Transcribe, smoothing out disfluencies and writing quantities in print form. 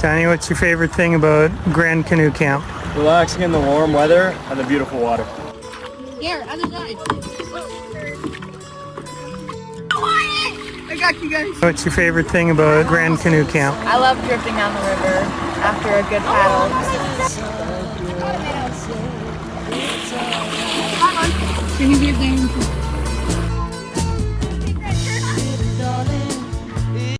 Donnie, what's your favorite thing about Grand Canoe Camp? Relaxing in the warm weather and the beautiful water. Here, other side. I got you guys. What's your favorite thing about Grand Canoe Camp? I love drifting on the river after a good paddle. Can you get down?